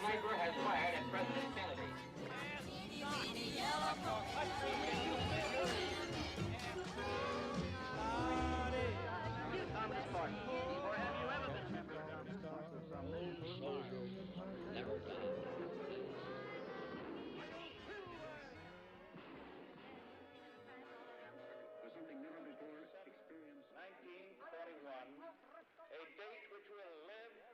sniper has fired at President Kennedy. Thomas Spartan, or have you ever been a member of Thomas Spartan? Never been. Something never before experienced. 1941, a date which will live in...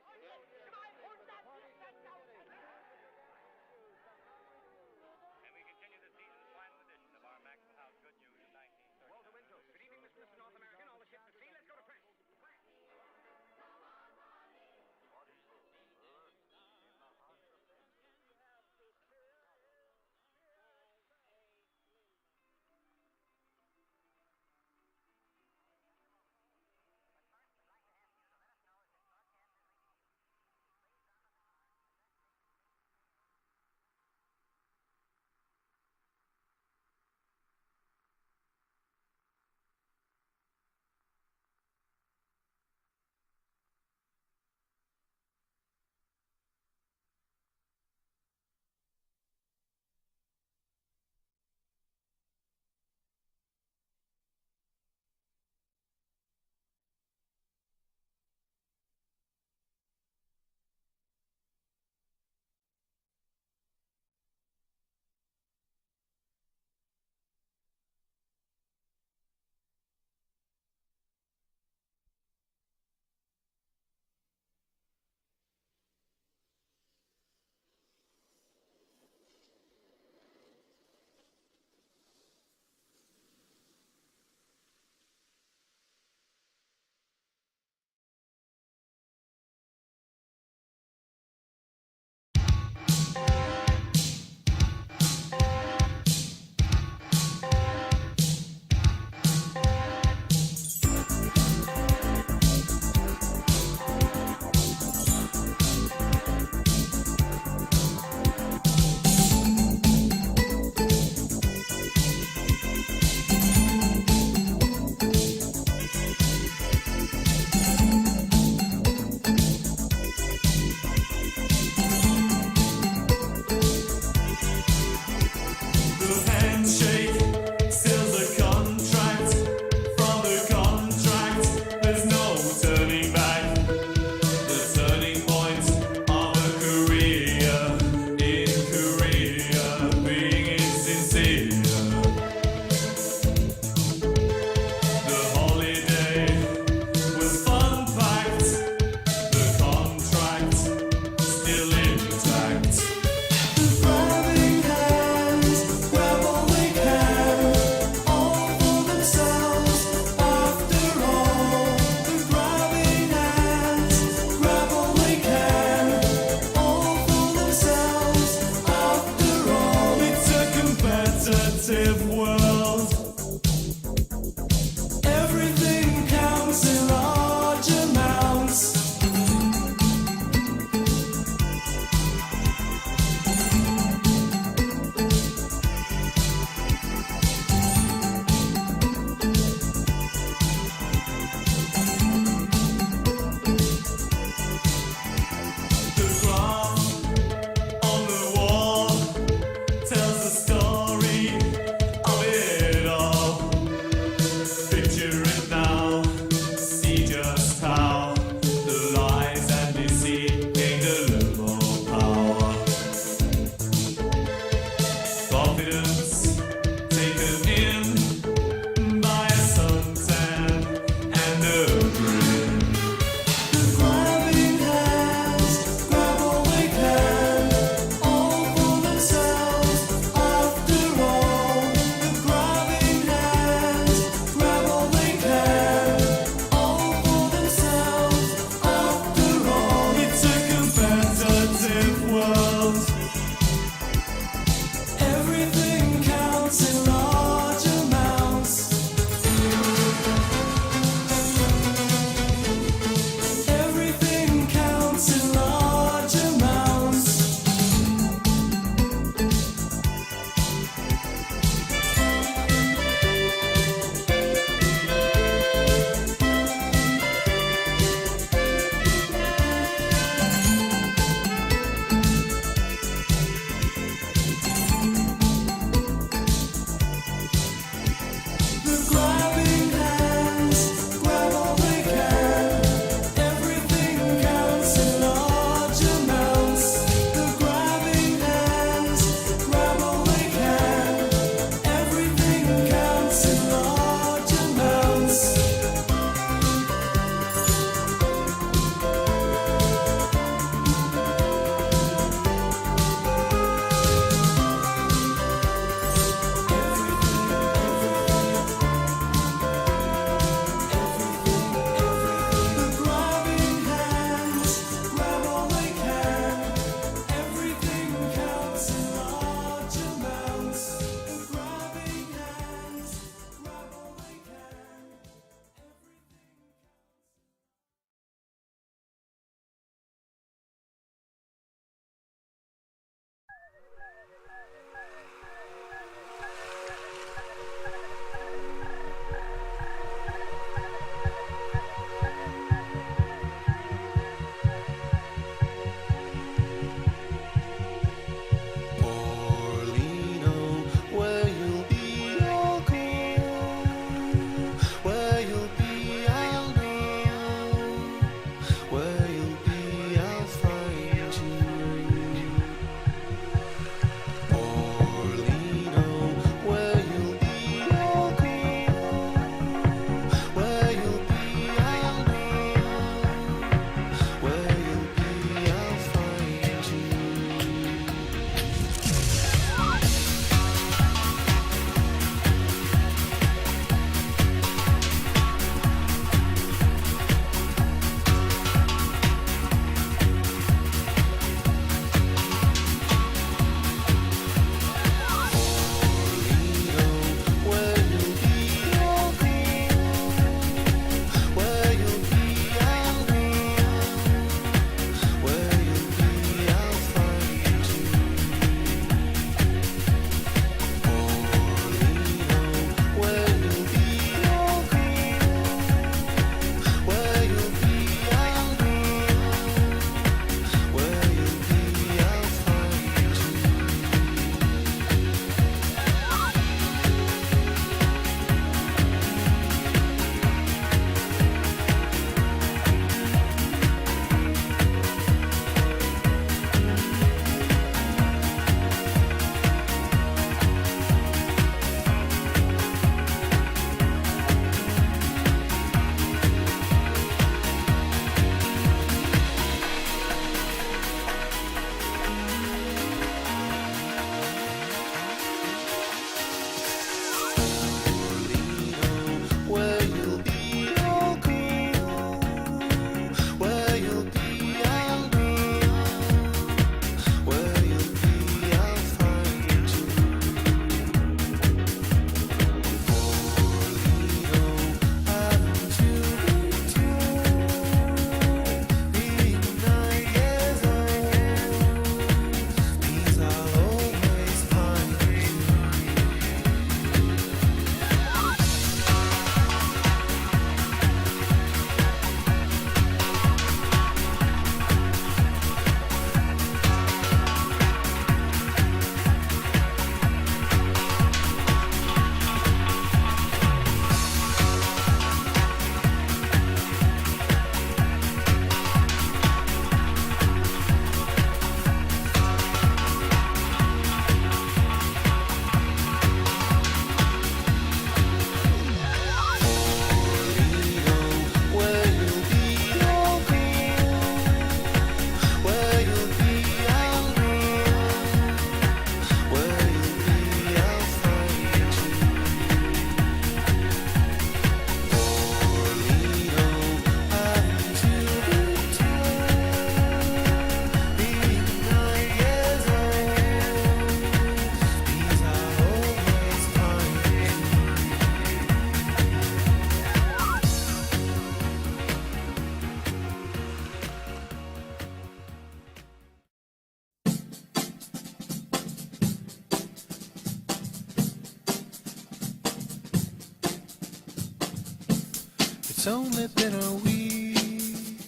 It's only been a week.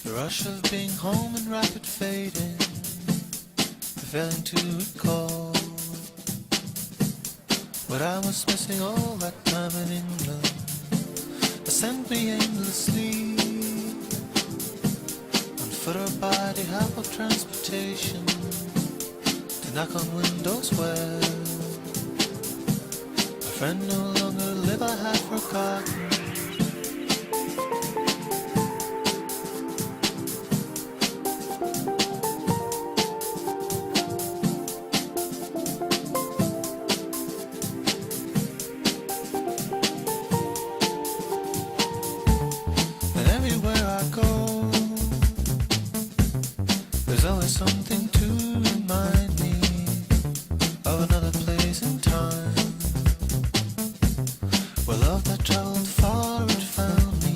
The rush of being home and rapid fading, the failing to recall what I was missing all that time in England. It sent me aimlessly on foot or by the help of transportation to knock on windows where a friend no longer lived. I had forgotten. And everywhere I go, there's always something to remind me of another place and time, where love that traveled far had found me.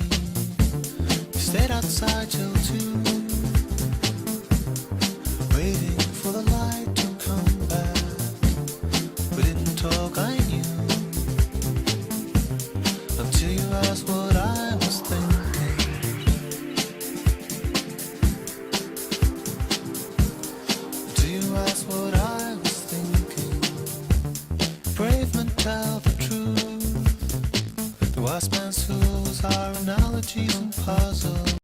We stayed outside till 2, waiting for the light to come back. We didn't talk, I knew, until you asked what I was thinking. Until you asked what I was thinking. Brave men tell the truth. The wise man's fools are analogies and puzzles.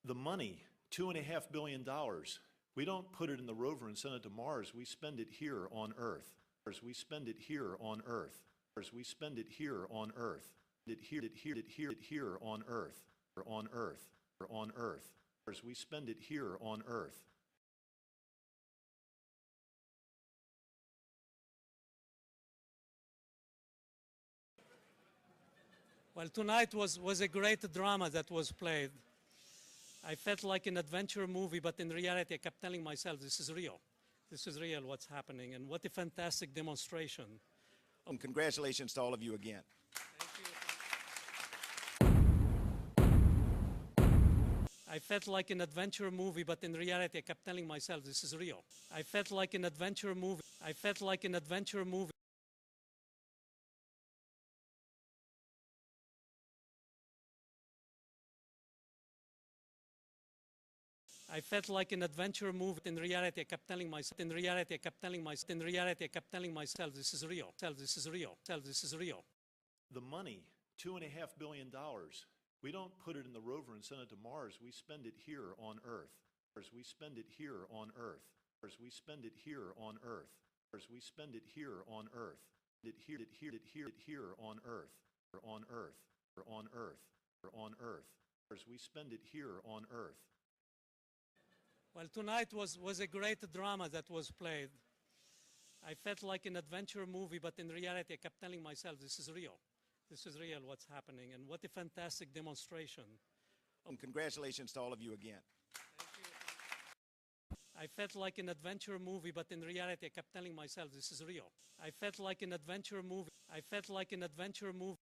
The money, $2.5 billion. We don't put it in the rover and send it to Mars. We spend it here on Earth. We spend it here on Earth. We spend it here on Earth. It here on Earth. On Earth. On Earth. We spend it here on Earth. Well, tonight was a great drama that was played. I felt like an adventure movie, but in reality, I kept telling myself, this is real. This is real, what's happening, and what a fantastic demonstration. And congratulations to all of you again. I felt like an adventure movie, but in reality, I kept telling myself, this is real. I felt like an adventure movie. I felt like an adventure movie. I felt like an adventure movie. In reality, I kept telling myself. In reality, I kept telling myself. In reality, I kept telling myself, this is real. This is real. This is real. The money, $2.5 billion. We don't put it in the rover and send it to Mars. We spend it here on Earth. We spend it here on Earth. We spend it here on Earth. We spend it here on Earth. It here on Earth. On Earth. On Earth. On Earth. We spend it here on Earth. Well, tonight was a great drama that was played. I felt like an adventure movie, but in reality, I kept telling myself, this is real. This is real, what's happening, and what a fantastic demonstration. And congratulations to all of you again. I felt like an adventure movie, but in reality, I kept telling myself, this is real. I felt like an adventure movie. I felt like an adventure movie.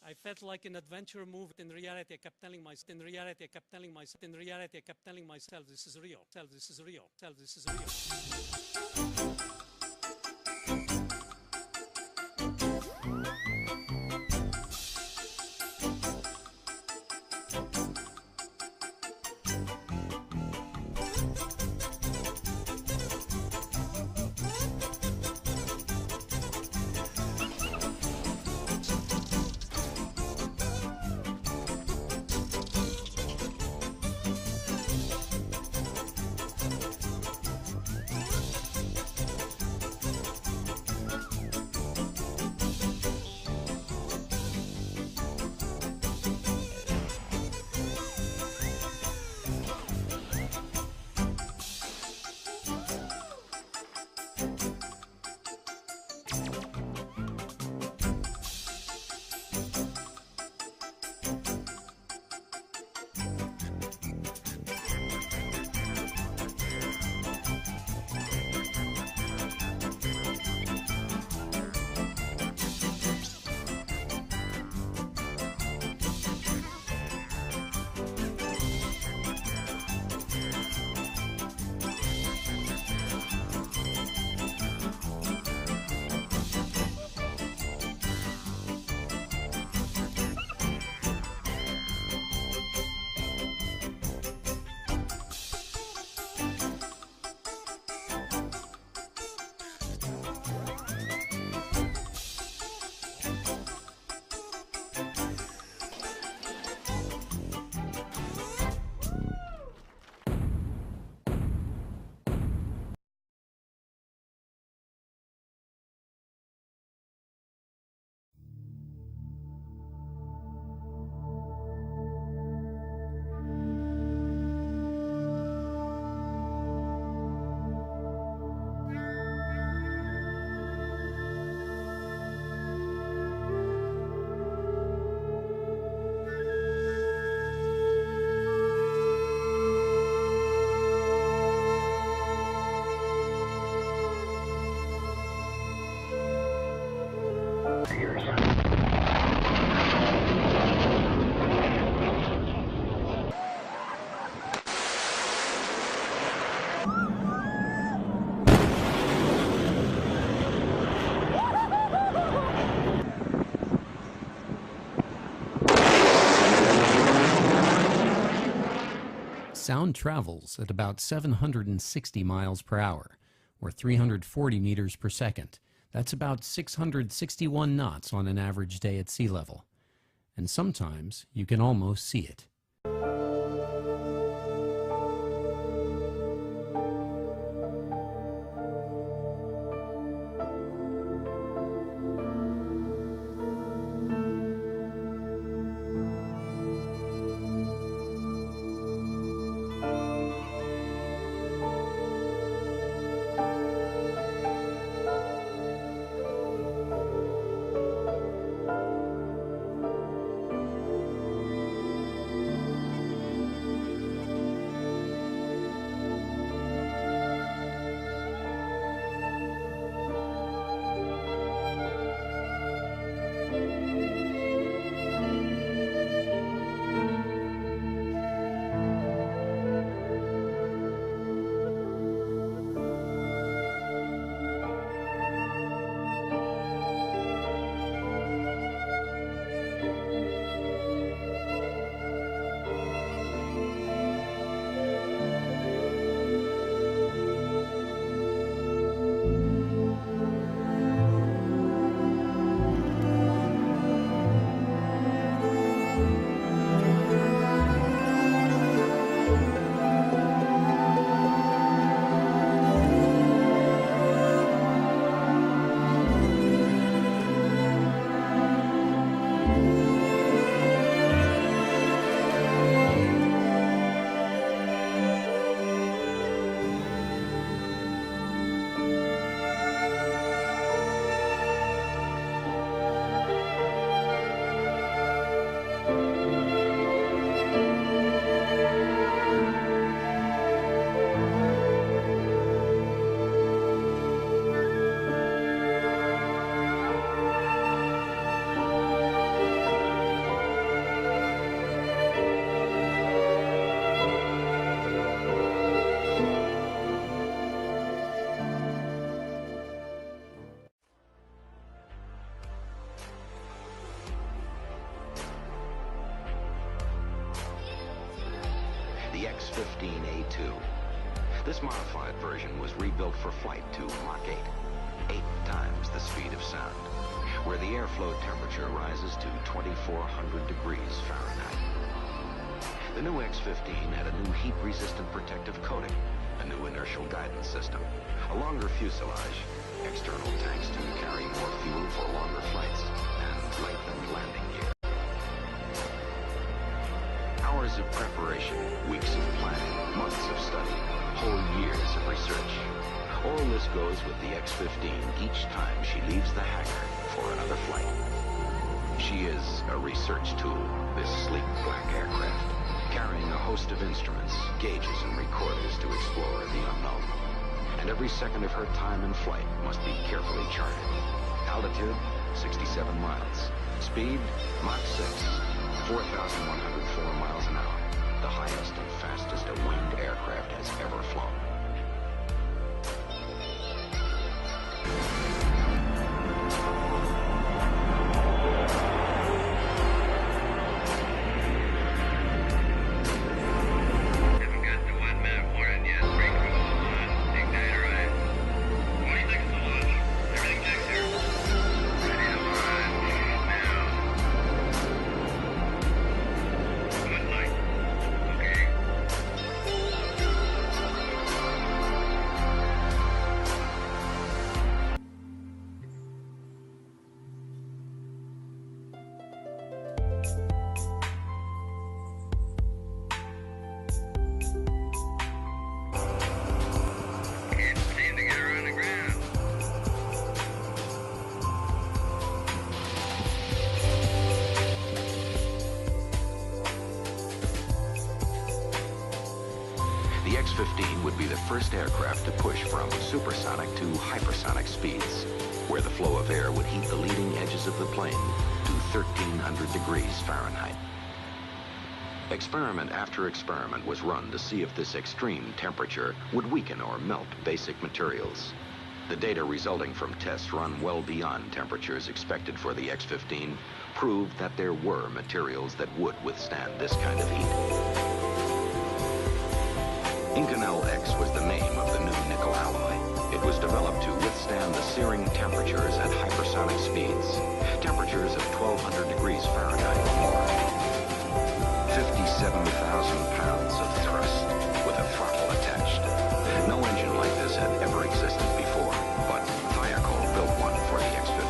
I felt like an adventure movie. In reality, I kept telling myself. In reality, I kept telling myself. In reality, I kept telling myself, this is real. This is real. This is real. Sound travels at about 760 miles per hour, or 340 meters per second. That's about 661 knots on an average day at sea level. And sometimes you can almost see it. The X-15A2. This modified version was rebuilt for flight to Mach 8, 8 times the speed of sound, where the airflow temperature rises to 2,400 degrees Fahrenheit. The new X-15 had a new heat-resistant protective coating, a new inertial guidance system, a longer fuselage, external tanks to carry more fuel for longer flights, and lengthened landing gear. Hours of preparation, weeks of planning, months of study, whole years of research. All this goes with the X-15 each time she leaves the hangar for another flight. She is a research tool, this sleek black aircraft, carrying a host of instruments, gauges, and recorders to explore the unknown. And every second of her time in flight must be carefully charted. Altitude, 67 miles. Speed, Mach 6, 4,104 miles an hour. The highest and fastest a winged aircraft has ever flown. X-15 would be the first aircraft to push from supersonic to hypersonic speeds, where the flow of air would heat the leading edges of the plane to 1,300 degrees Fahrenheit. Experiment after experiment was run to see if this extreme temperature would weaken or melt basic materials. The data resulting from tests run well beyond temperatures expected for the X-15 proved that there were materials that would withstand this kind of heat. Inconel X was the name of the new nickel alloy. It was developed to withstand the searing temperatures at hypersonic speeds, temperatures of 1,200 degrees Fahrenheit or more. 57,000 pounds of thrust with a throttle attached. No engine like this had ever existed before, but Thiokol built one for the X-15.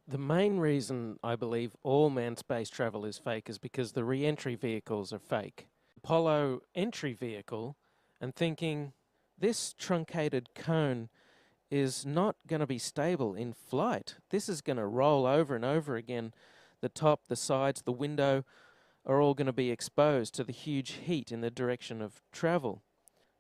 The main reason I believe all manned space travel is fake is because the re-entry vehicles are fake. Apollo entry vehicle, and thinking this truncated cone is not going to be stable in flight. This is going to roll over and over again. The top, the sides, the window are all going to be exposed to the huge heat in the direction of travel.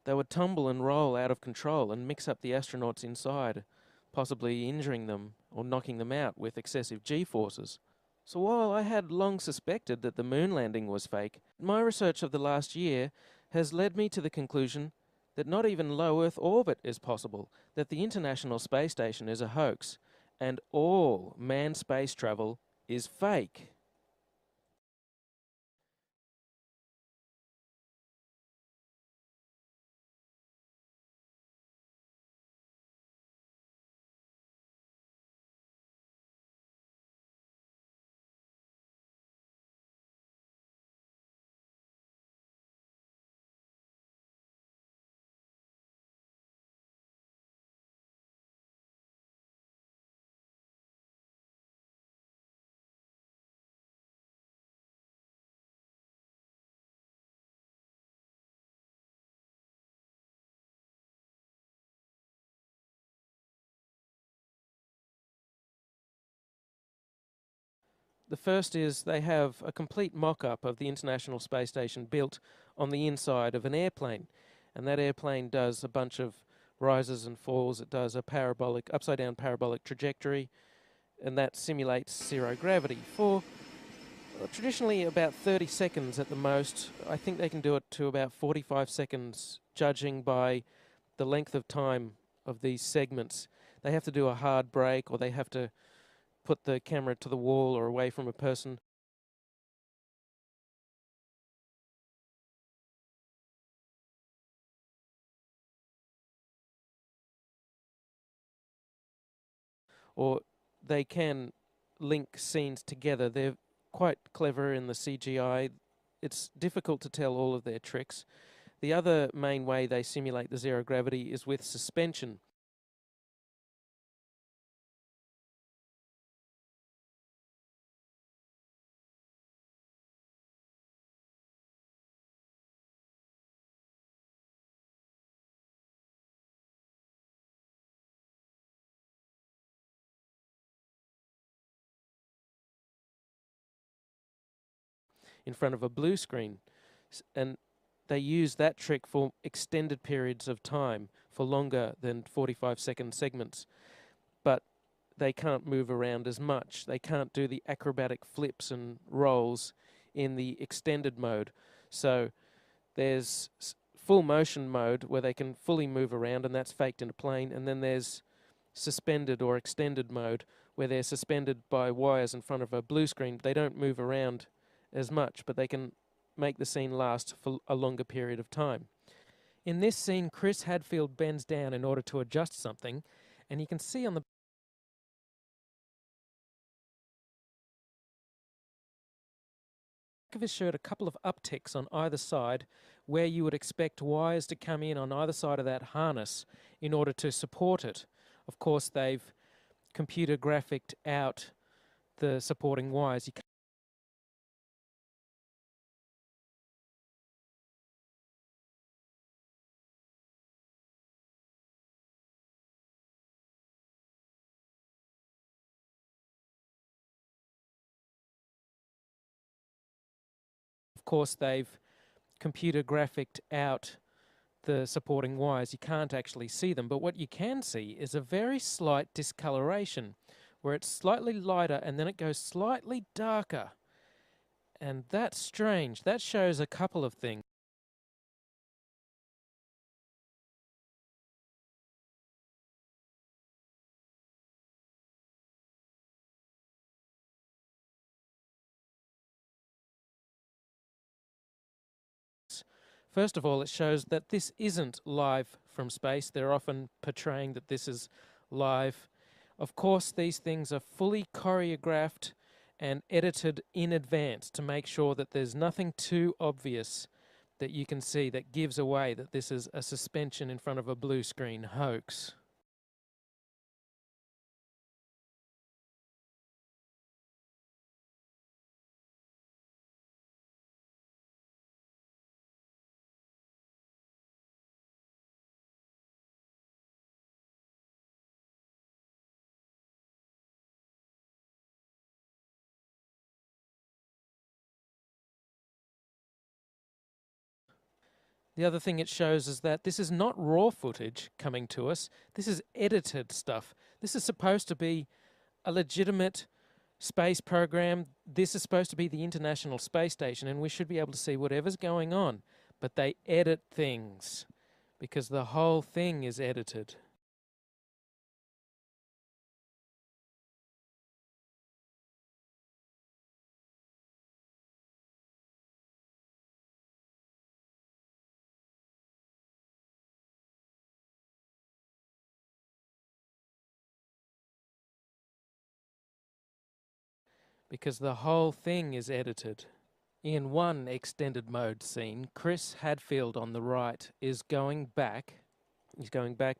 They would tumble and roll out of control and mix up the astronauts inside, possibly injuring them or knocking them out with excessive G-forces. So while I had long suspected that the moon landing was fake, my research of the last year has led me to the conclusion that not even low Earth orbit is possible, that the International Space Station is a hoax, and all manned space travel is fake. The first is they have a complete mock-up of the International Space Station built on the inside of an airplane. And that airplane does a bunch of rises and falls. It does a parabolic, upside-down parabolic trajectory, and that simulates zero gravity for traditionally about 30 seconds at the most. I think they can do it to about 45 seconds, judging by the length of time of these segments. They have to do a hard break, or they have to put the camera to the wall or away from a person. Or they can link scenes together. They're quite clever in the CGI. It's difficult to tell all of their tricks. The other main way they simulate the zero gravity is with suspension. In front of a blue screen, and they use that trick for extended periods of time, for longer than 45-second segments, but they can't move around as much. They can't do the acrobatic flips and rolls in the extended mode. So there's full motion mode where they can fully move around, and that's faked in a plane, and then there's suspended or extended mode where they're suspended by wires in front of a blue screen. They don't move around as much, but they can make the scene last for a longer period of time. In this scene, Chris Hadfield bends down in order to adjust something, and you can see on the back of his shirt a couple of upticks on either side where you would expect wires to come in on either side of that harness in order to support it. Of course, they've computer graphicked out the supporting wires. Of course, they've computer graphicked out the supporting wires. You can't actually see them, but what you can see is a very slight discoloration where it's slightly lighter and then it goes slightly darker. And that's strange. That shows a couple of things. First of all, it shows that this isn't live from space. They're often portraying that this is live. Of course, these things are fully choreographed and edited in advance to make sure that there's nothing too obvious that you can see that gives away that this is a suspension in front of a blue screen hoax. The other thing it shows is that this is not raw footage coming to us. This is edited stuff. This is supposed to be a legitimate space program. This is supposed to be the International Space Station, and we should be able to see whatever's going on. But they edit things because the whole thing is edited. Because the whole thing is edited. In one extended mode scene, Chris Hadfield on the right is going back. He's going back,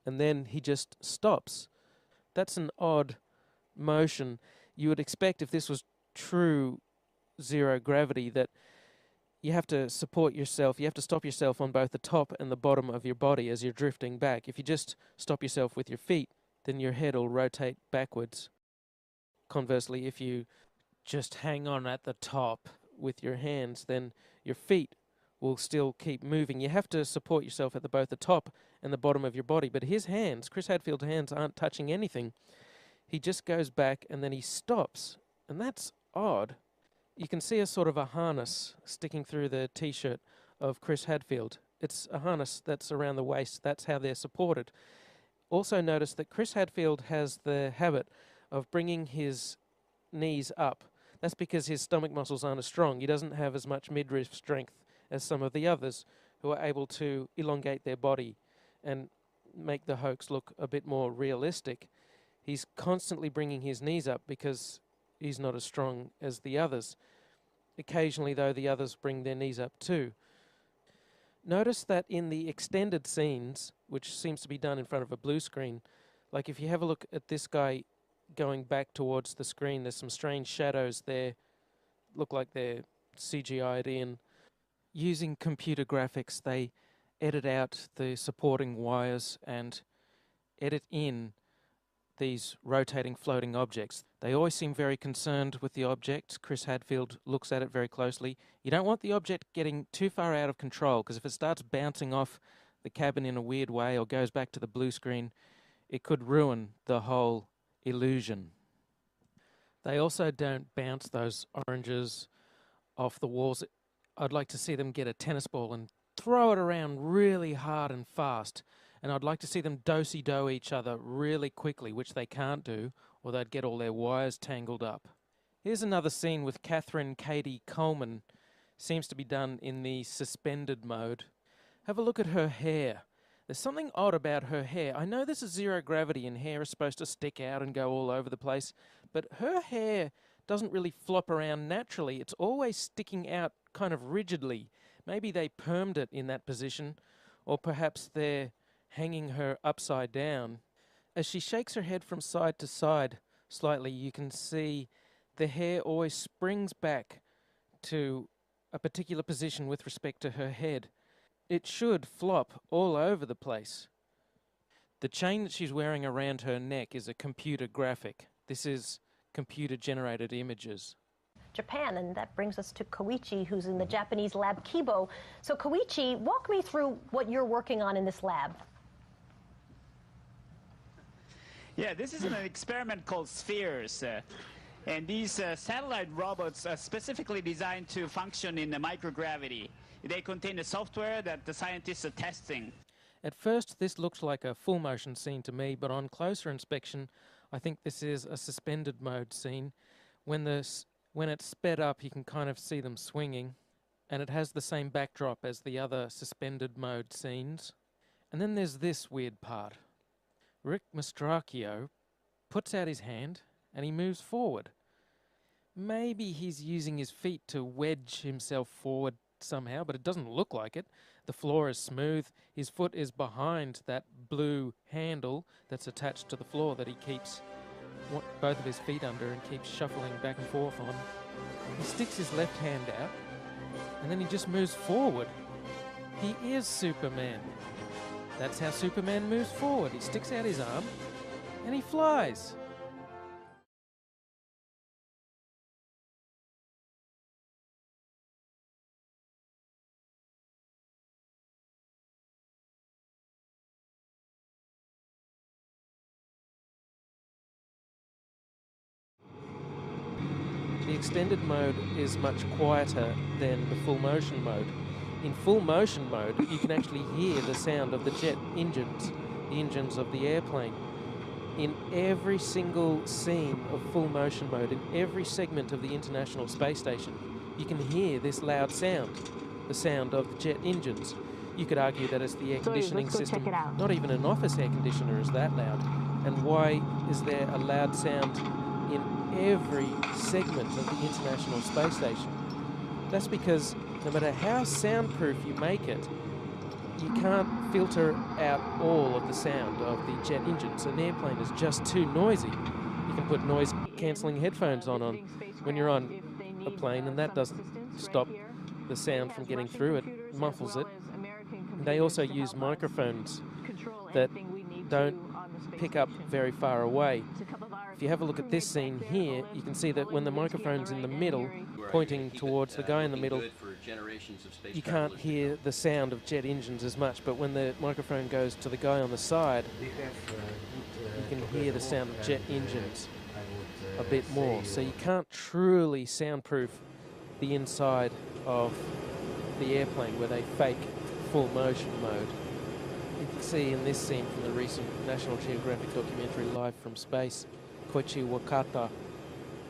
and then he just stops. That's an odd motion. You would expect if this was true zero gravity that you have to support yourself, you have to stop yourself on both the top and the bottom of your body as you're drifting back. If you just stop yourself with your feet, then your head will rotate backwards. Conversely, if you just hang on at the top with your hands, then your feet will still keep moving. You have to support yourself at both the top and the bottom of your body. But his hands, Chris Hadfield's hands, aren't touching anything. He just goes back and then he stops. And that's odd. You can see a sort of a harness sticking through the T-shirt of Chris Hadfield. It's a harness that's around the waist. That's how they're supported. Also notice that Chris Hadfield has the habit of bringing his knees up. That's because his stomach muscles aren't as strong. He doesn't have as much midriff strength as some of the others who are able to elongate their body and make the hoax look a bit more realistic. He's constantly bringing his knees up because he's not as strong as the others. Occasionally, though, the others bring their knees up too. Notice that in the extended scenes, which seems to be done in front of a blue screen, like if you have a look at this guy going back towards the screen, there's some strange shadows there, look like they're CGI'd in. Using computer graphics, they edit out the supporting wires and edit in these rotating floating objects. They always seem very concerned with the object. Chris Hadfield looks at it very closely. You don't want the object getting too far out of control, because if it starts bouncing off the cabin in a weird way or goes back to the blue screen, it could ruin the whole illusion. They also don't bounce those oranges off the walls. I'd like to see them get a tennis ball and throw it around really hard and fast. And I'd like to see them do-si-do each other really quickly, which they can't do, or they'd get all their wires tangled up. Here's another scene with Catherine Katie Coleman. Seems to be done in the suspended mode. Have a look at her hair. There's something odd about her hair. I know this is zero gravity and hair is supposed to stick out and go all over the place, but her hair doesn't really flop around naturally. It's always sticking out kind of rigidly. Maybe they permed it in that position, or perhaps they're hanging her upside down. As she shakes her head from side to side slightly, you can see the hair always springs back to a particular position with respect to her head. It should flop all over the place. The chain that she's wearing around her neck is a computer graphic. This is computer-generated images. Japan, and that brings us to Koichi, who's in the Japanese lab Kibo. So Koichi, walk me through what you're working on in this lab. Yeah, this is an experiment called Spheres. And these satellite robots are specifically designed to function in the microgravity. They contain a software that the scientists are testing. At first, this looks like a full motion scene to me, but on closer inspection, I think this is a suspended mode scene. When it's sped up, you can kind of see them swinging, and it has the same backdrop as the other suspended mode scenes. And then there's this weird part. Rick Mastracchio puts out his hand and he moves forward. Maybe he's using his feet to wedge himself forward somehow, but it doesn't look like it. The floor is smooth. His foot is behind that blue handle that's attached to the floor that he keeps both of his feet under and keeps shuffling back and forth on. He sticks his left hand out and then he just moves forward. He is Superman. That's how Superman moves forward. He sticks out his arm and he flies. The extended mode is much quieter than the full motion mode. In full motion mode, you can actually hear the sound of the jet engines, the engines of the airplane. In every single scene of full motion mode, in every segment of the International Space Station, you can hear this loud sound, the sound of the jet engines. You could argue that it's the air conditioning system. Not even an office air conditioner is that loud. And why is there a loud sound in every segment of the International Space Station? That's because no matter how soundproof you make it, you can't filter out all of the sound of the jet engines. An airplane is just too noisy. You can put noise-cancelling headphones on when you're on a plane, and that doesn't stop the sound from getting through. It muffles it. They also use microphones that don't pick up very far away. If you have a look at this scene here, you can see that when the microphone's in the middle, pointing towards the guy in the middle, you can't hear the sound of jet engines as much, but when the microphone goes to the guy on the side, you can hear the sound of jet engines a bit more. So you can't truly soundproof the inside of the airplane where they fake full motion mode. You can see in this scene from the recent National Geographic documentary Live from Space, Koichi Wakata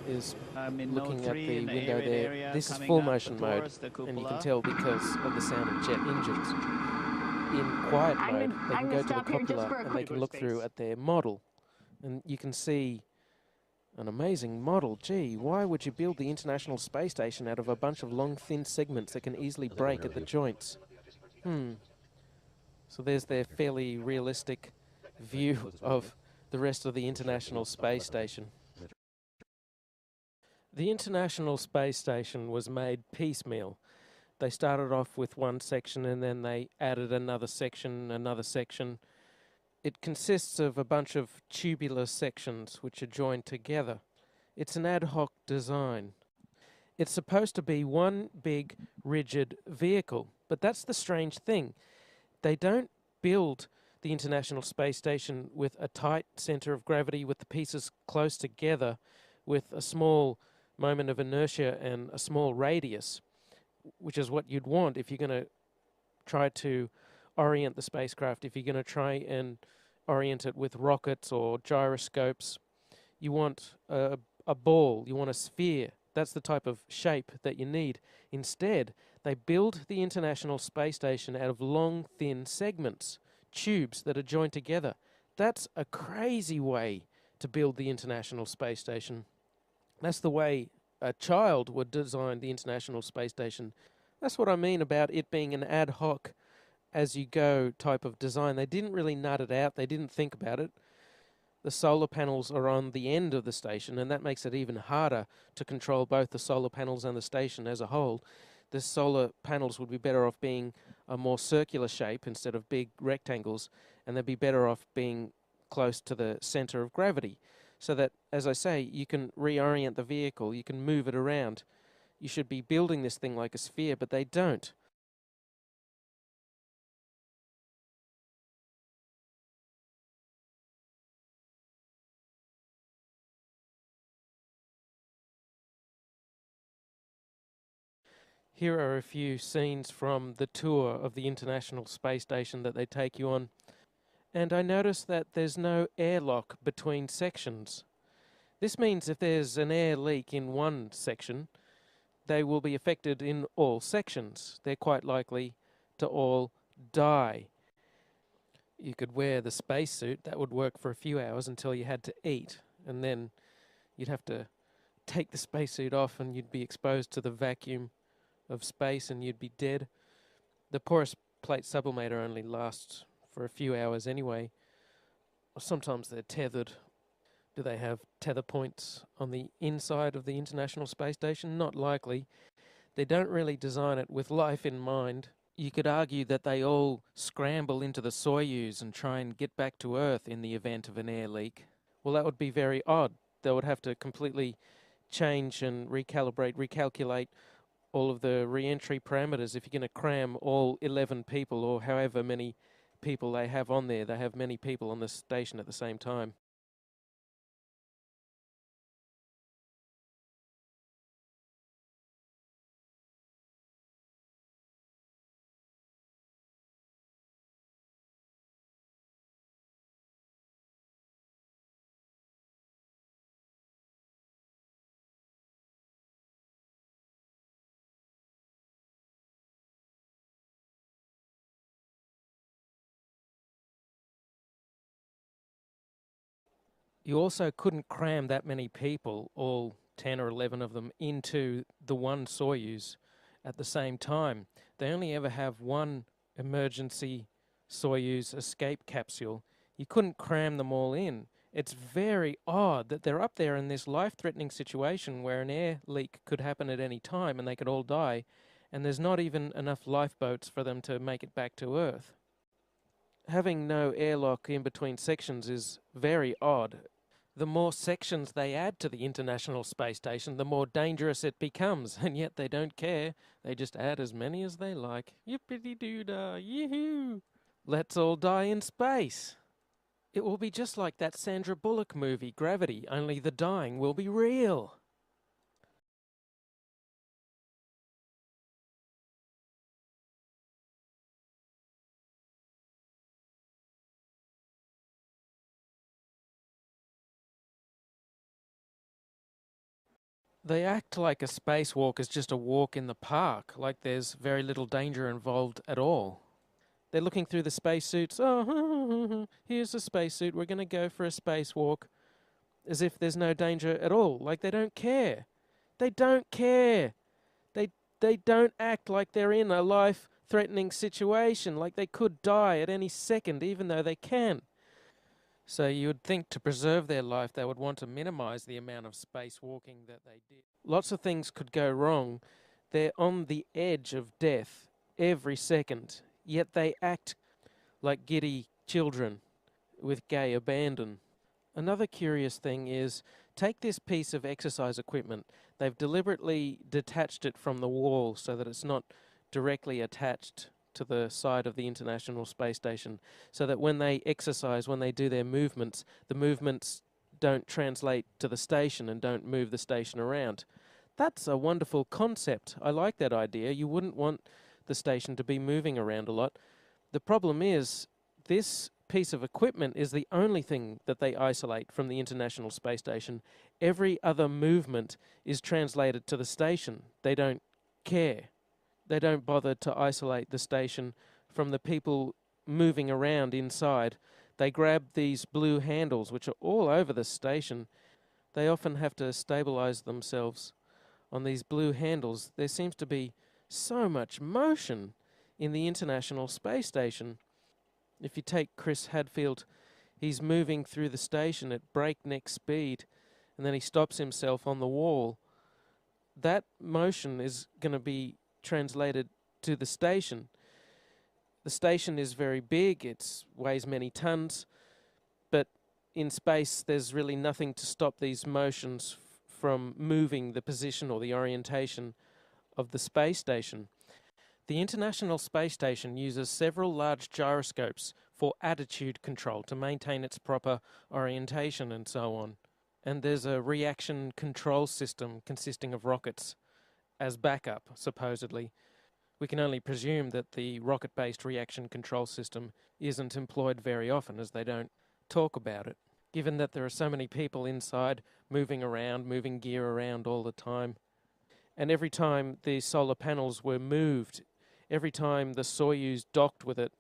is looking at the window there. This is full motion mode, and you can tell because of the sound of jet engines. In quiet mode, they can go to the cupola and they can look through at their model. And you can see an amazing model. Gee, why would you build the International Space Station out of a bunch of long, thin segments that can easily break at the joints? So there's their fairly realistic view of the rest of the International Space Station. The International Space Station was made piecemeal. They started off with one section and then they added another section. It consists of a bunch of tubular sections which are joined together. It's an ad hoc design. It's supposed to be one big, rigid vehicle, but that's the strange thing. They don't build the International Space Station with a tight center of gravity with the pieces close together with a small moment of inertia and a small radius, which is what you'd want if you're going to try to orient the spacecraft, if you're going to try and orient it with rockets or gyroscopes. You want a ball, you want a sphere. That's the type of shape that you need. Instead, they build the International Space Station out of long, thin segments, tubes that are joined together. That's a crazy way to build the International Space Station. That's the way a child would design the International Space Station. That's what I mean about it being an ad hoc, as-you-go type of design. They didn't really nut it out. They didn't think about it. The solar panels are on the end of the station, and that makes it even harder to control both the solar panels and the station as a whole. The solar panels would be better off being a more circular shape instead of big rectangles, and they'd be better off being close to the center of gravity, so that, as I say, you can reorient the vehicle, you can move it around. You should be building this thing like a sphere, but they don't. Here are a few scenes from the tour of the International Space Station that they take you on. And I notice that there's no airlock between sections. This means if there's an air leak in one section, they will be affected in all sections. They're quite likely to all die. You could wear the spacesuit. That would work for a few hours until you had to eat. And then you'd have to take the spacesuit off and you'd be exposed to the vacuum of space and you'd be dead. The porous plate sublimator only lasts for a few hours anyway. Sometimes they're tethered. Do they have tether points on the inside of the International Space Station? Not likely. They don't really design it with life in mind. You could argue that they all scramble into the Soyuz and try and get back to Earth in the event of an air leak. Well, that would be very odd. They would have to completely change and recalculate all of the re-entry parameters. If you're going to cram all 11 people or however many people they have on there, they have many people on the station at the same time. You also couldn't cram that many people, all 10 or 11 of them, into the one Soyuz at the same time. They only ever have one emergency Soyuz escape capsule. You couldn't cram them all in. It's very odd that they're up there in this life-threatening situation where an air leak could happen at any time and they could all die, and there's not even enough lifeboats for them to make it back to Earth. Having no airlock in between sections is very odd. The more sections they add to the International Space Station, the more dangerous it becomes, and yet they don't care. They just add as many as they like. Yippity-doo-dah, yoo-hoo! Let's all die in space. It will be just like that Sandra Bullock movie, Gravity, only the dying will be real. They act like a spacewalk is just a walk in the park, like there's very little danger involved at all. They're looking through the spacesuits. Oh, here's a spacesuit. We're going to go for a spacewalk. As if there's no danger at all. Like they don't care. They don't care. They don't act like they're in a life-threatening situation, like they could die at any second, even though they can. So you would think to preserve their life, they would want to minimize the amount of spacewalking that they did. Lots of things could go wrong. They're on the edge of death every second, yet they act like giddy children with gay abandon. Another curious thing is, take this piece of exercise equipment. They've deliberately detached it from the wall so that it's not directly attached to the side of the International Space Station, so that when they exercise, when they do their movements, the movements don't translate to the station and don't move the station around. That's a wonderful concept. I like that idea. You wouldn't want the station to be moving around a lot. The problem is, this piece of equipment is the only thing that they isolate from the International Space Station. Every other movement is translated to the station. They don't care. They don't bother to isolate the station from the people moving around inside. They grab these blue handles, which are all over the station. They often have to stabilize themselves on these blue handles. There seems to be so much motion in the International Space Station. If you take Chris Hadfield, he's moving through the station at breakneck speed, and then he stops himself on the wall. That motion is going to be translated to the station. The station is very big, it weighs many tons, but in space there's really nothing to stop these motions from moving the position or the orientation of the space station. The International Space Station uses several large gyroscopes for attitude control to maintain its proper orientation and so on. And there's a reaction control system consisting of rockets as backup, supposedly. We can only presume that the rocket-based reaction control system isn't employed very often, as they don't talk about it. Given that there are so many people inside moving around, moving gear around all the time, and every time the solar panels were moved, every time the Soyuz docked with it,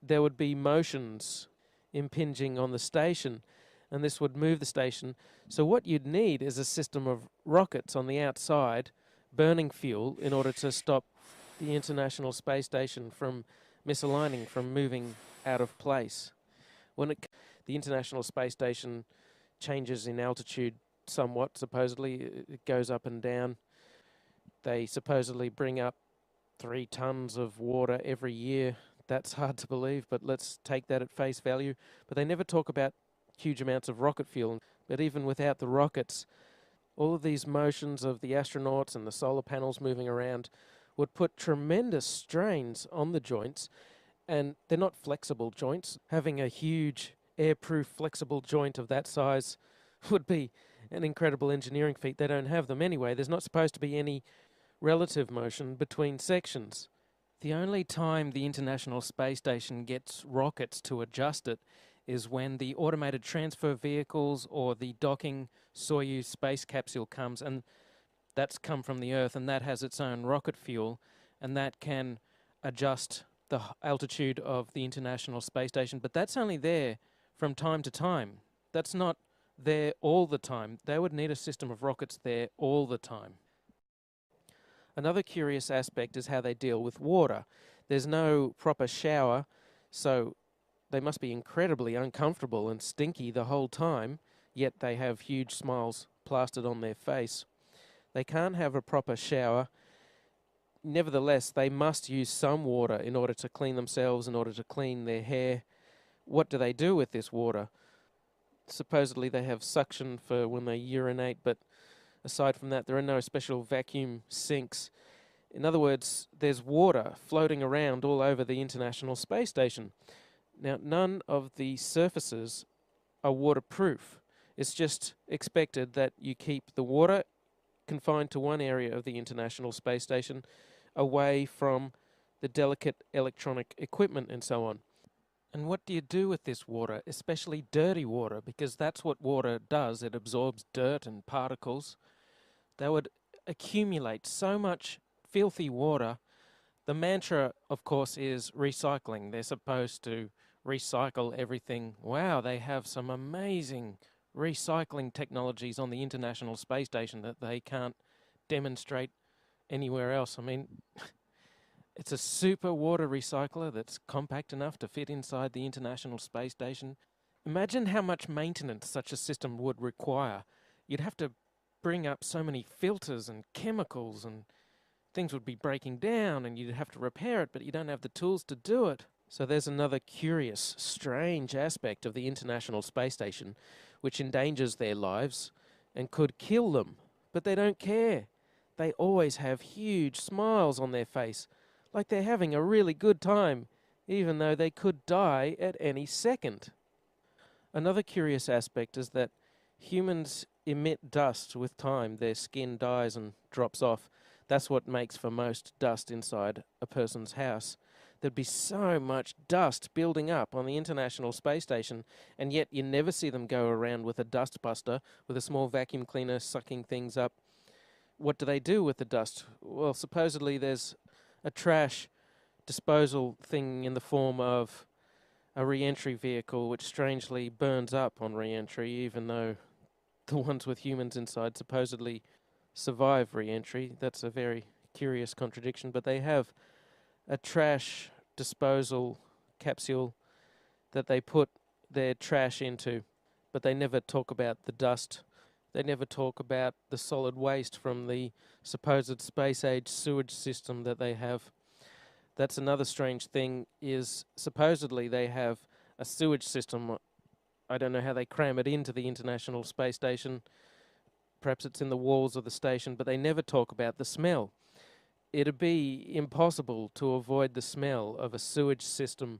there would be motions impinging on the station, and this would move the station. So what you'd need is a system of rockets on the outside burning fuel in order to stop the International Space Station from misaligning, from moving out of place. When the International Space Station changes in altitude somewhat, supposedly, it goes up and down. They supposedly bring up 3 tons of water every year. That's hard to believe, but let's take that at face value. But they never talk about huge amounts of rocket fuel. But even without the rockets, all of these motions of the astronauts and the solar panels moving around would put tremendous strains on the joints, and they're not flexible joints. Having a huge airproof flexible joint of that size would be an incredible engineering feat. They don't have them anyway. There's not supposed to be any relative motion between sections. The only time the International Space Station gets rockets to adjust it is when the automated transfer vehicles or the docking Soyuz space capsule comes, and that's come from the Earth, and that has its own rocket fuel, and that can adjust the altitude of the International Space Station. But that's only there from time to time. That's not there all the time. They would need a system of rockets there all the time. Another curious aspect is how they deal with water. There's no proper shower, so they must be incredibly uncomfortable and stinky the whole time, yet they have huge smiles plastered on their face. They can't have a proper shower. Nevertheless, they must use some water in order to clean themselves, in order to clean their hair. What do they do with this water? supposedly they have suction for when they urinate, but aside from that, there are no special vacuum sinks. In other words, there's water floating around all over the International Space Station. Now, none of the surfaces are waterproof. It's just expected that you keep the water confined to one area of the International Space Station, away from the delicate electronic equipment and so on. And what do you do with this water, especially dirty water? Because that's what water does. It absorbs dirt and particles. They would accumulate so much filthy water. The mantra, of course, is recycling. They're supposed to recycle everything. Wow, they have some amazing recycling technologies on the International Space Station that they can't demonstrate anywhere else. I mean, it's a super water recycler that's compact enough to fit inside the International Space Station. Imagine how much maintenance such a system would require. You'd have to bring up so many filters and chemicals, and things would be breaking down, and you'd have to repair it, but you don't have the tools to do it. So there's another curious, strange aspect of the International Space Station which endangers their lives and could kill them. But they don't care. They always have huge smiles on their face, like they're having a really good time, even though they could die at any second. Another curious aspect is that humans emit dust with time. Their skin dies and drops off. That's what makes for most dust inside a person's house. There'd be so much dust building up on the International Space Station, and yet you never see them go around with a dust buster, with a small vacuum cleaner sucking things up. What do they do with the dust? Well, supposedly there's a trash disposal thing in the form of a re-entry vehicle which strangely burns up on re-entry, even though the ones with humans inside supposedly survive re-entry. That's a very curious contradiction, but they have a trash disposal capsule that they put their trash into, but they never talk about the dust. They never talk about the solid waste from the supposed space-age sewage system that they have. That's another strange thing, is supposedly they have a sewage system. I don't know how they cram it into the International Space Station. Perhaps it's in the walls of the station, but they never talk about the smell. It'd be impossible to avoid the smell of a sewage system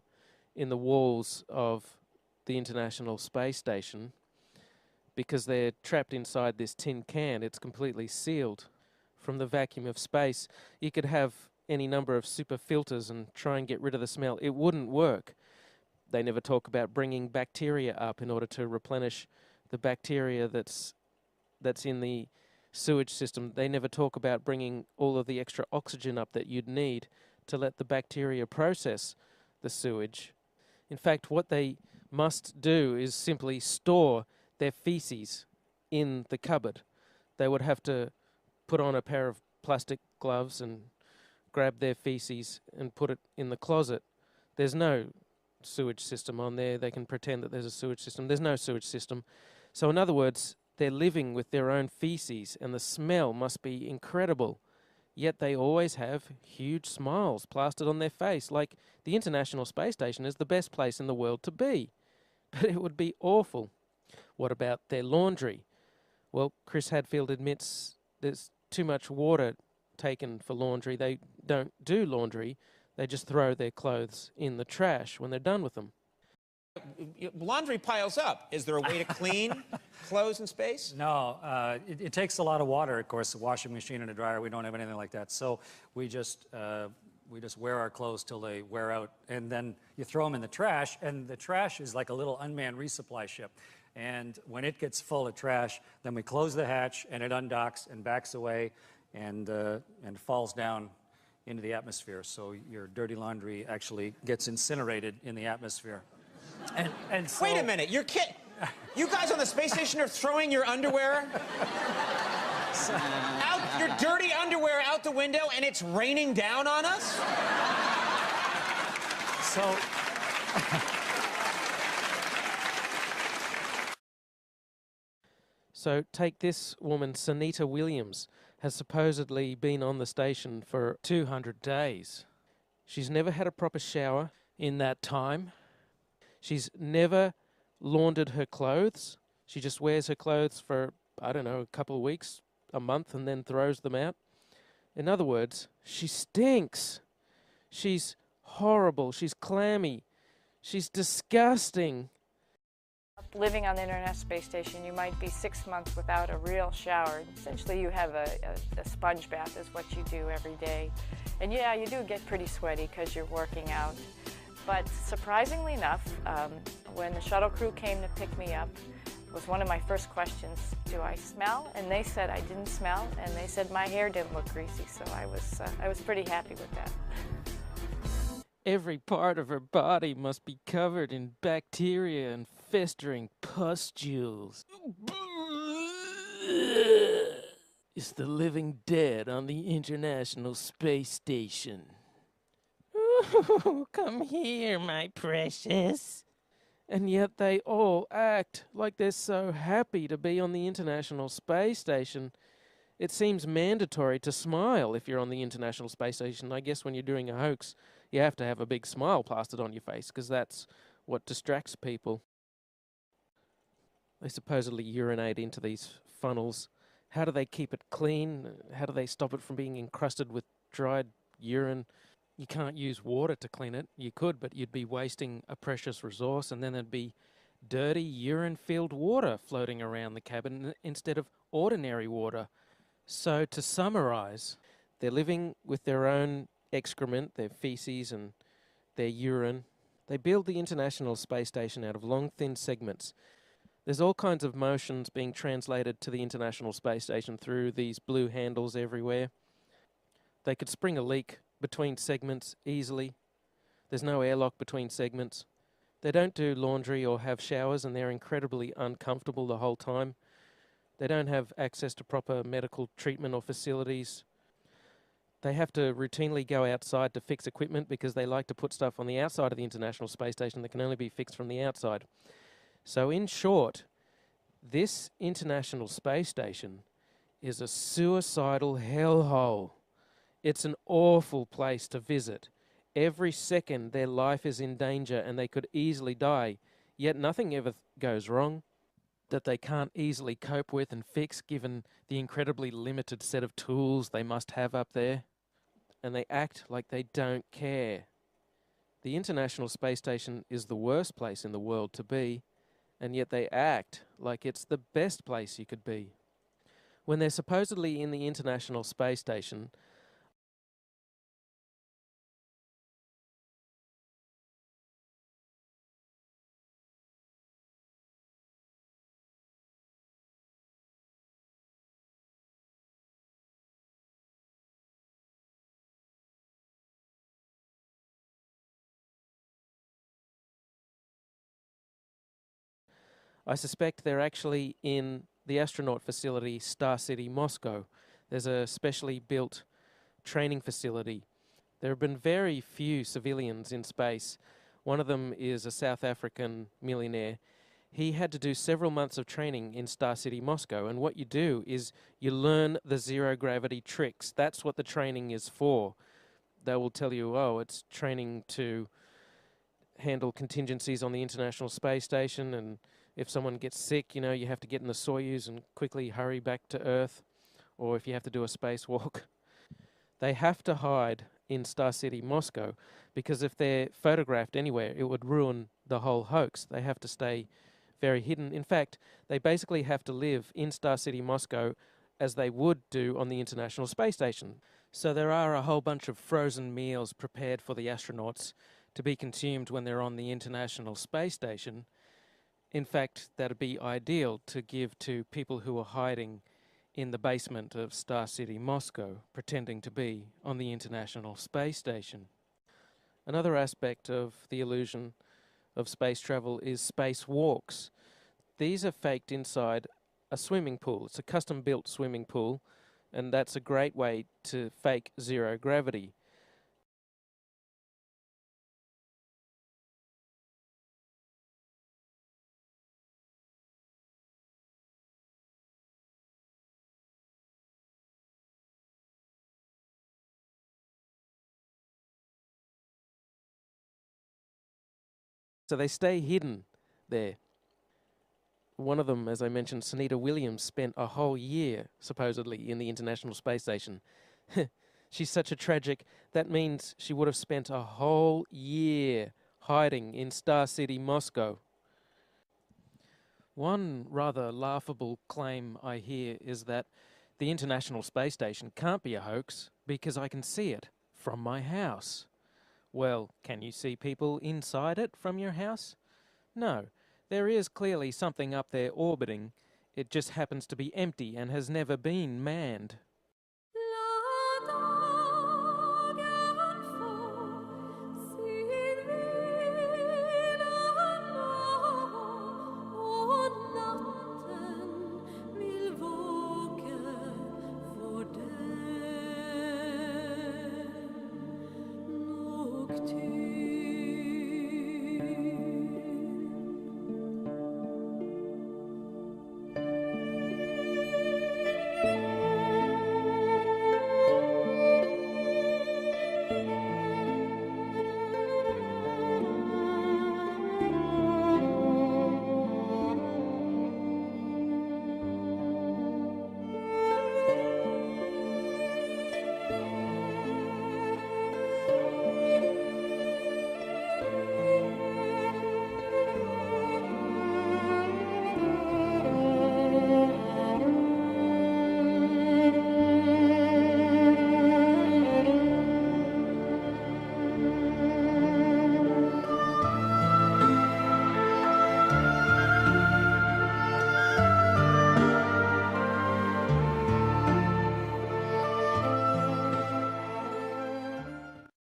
in the walls of the International Space Station because they're trapped inside this tin can. It's completely sealed from the vacuum of space. You could have any number of super filters and try and get rid of the smell. It wouldn't work. They never talk about bringing bacteria up in order to replenish the bacteria that's in the sewage system. They never talk about bringing all of the extra oxygen up that you'd need to let the bacteria process the sewage. In fact, what they must do is simply store their feces in the cupboard. They would have to put on a pair of plastic gloves and grab their feces and put it in the closet. There's no sewage system on there. They can pretend that there's a sewage system. There's no sewage system. So in other words, they're living with their own feces, and the smell must be incredible. Yet they always have huge smiles plastered on their face, like the International Space Station is the best place in the world to be. But it would be awful. What about their laundry? Well, Chris Hadfield admits there's too much water taken for laundry. They don't do laundry. They just throw their clothes in the trash when they're done with them. Laundry piles up. Is there a way to clean clothes in space? No, it takes a lot of water, of course, a washing machine and a dryer. We don't have anything like that. So we just wear our clothes till they wear out, and then you throw them in the trash, and the trash is like a little unmanned resupply ship. And when it gets full of trash, then we close the hatch, and it undocks and backs away and falls down into the atmosphere. So your dirty laundry actually gets incinerated in the atmosphere. And so, wait a minute, you guys on the space station are throwing your underwear your dirty underwear out the window, and it's raining down on us? So So take this woman, Sunita Williams, has supposedly been on the station for 200 days. She's never had a proper shower in that time. She's never laundered her clothes. She just wears her clothes for, I don't know, a couple of weeks, a month, and then throws them out. In other words, she stinks. She's horrible. She's clammy. She's disgusting. Living on the International Space Station, you might be 6 months without a real shower. Essentially, you have a sponge bath is what you do every day. And yeah, you do get pretty sweaty because you're working out. But surprisingly enough, when the shuttle crew came to pick me up, was one of my first questions, do I smell? And they said I didn't smell, and they said my hair didn't look greasy, so I was pretty happy with that. Every part of her body must be covered in bacteria and festering pustules. It's the living dead on the International Space Station. Ooh, come here, my precious. And yet they all act like they're so happy to be on the International Space Station. It seems mandatory to smile if you're on the International Space Station. I guess when you're doing a hoax, you have to have a big smile plastered on your face because that's what distracts people. They supposedly urinate into these funnels. How do they keep it clean? How do they stop it from being encrusted with dried urine? You can't use water to clean it. You could, but you'd be wasting a precious resource, and then there'd be dirty urine-filled water floating around the cabin instead of ordinary water. So to summarize, they're living with their own excrement, their feces and their urine. They build the International Space Station out of long, thin segments. There's all kinds of motions being translated to the International Space Station through these blue handles everywhere. They could spring a leak between segments easily. There's no airlock between segments. They don't do laundry or have showers, and they're incredibly uncomfortable the whole time. They don't have access to proper medical treatment or facilities. They have to routinely go outside to fix equipment because they like to put stuff on the outside of the International Space Station that can only be fixed from the outside. So in short, this International Space Station is a suicidal hellhole. It's an awful place to visit. Every second their life is in danger and they could easily die, yet nothing ever goes wrong that they can't easily cope with and fix given the incredibly limited set of tools they must have up there. And they act like they don't care. The International Space Station is the worst place in the world to be, and yet they act like it's the best place you could be. When they're supposedly in the International Space Station, I suspect they're actually in the astronaut facility, Star City, Moscow. There's a specially built training facility. There have been very few civilians in space. One of them is a South African millionaire. He had to do several months of training in Star City, Moscow. And what you do is you learn the zero gravity tricks. That's what the training is for. They will tell you, oh, it's training to handle contingencies on the International Space Station, and if someone gets sick, you know, you have to get in the Soyuz and quickly hurry back to Earth, or if you have to do a spacewalk. They have to hide in Star City, Moscow, because if they're photographed anywhere, it would ruin the whole hoax. They have to stay very hidden. In fact, they basically have to live in Star City, Moscow, as they would do on the International Space Station. So there are a whole bunch of frozen meals prepared for the astronauts to be consumed when they're on the International Space Station. In fact, that'd be ideal to give to people who are hiding in the basement of Star City, Moscow, pretending to be on the International Space Station. Another aspect of the illusion of space travel is spacewalks. These are faked inside a swimming pool. It's a custom-built swimming pool, and that's a great way to fake zero gravity. So they stay hidden there. one of them, as I mentioned, Sunita Williams, spent a whole year, supposedly, in the International Space Station. She's such a tragic. That means she would have spent a whole year hiding in Star City, Moscow. One rather laughable claim I hear is that the International Space Station can't be a hoax because I can see it from my house. Well, can you see people inside it from your house? No. There is clearly something up there orbiting. It just happens to be empty and has never been manned.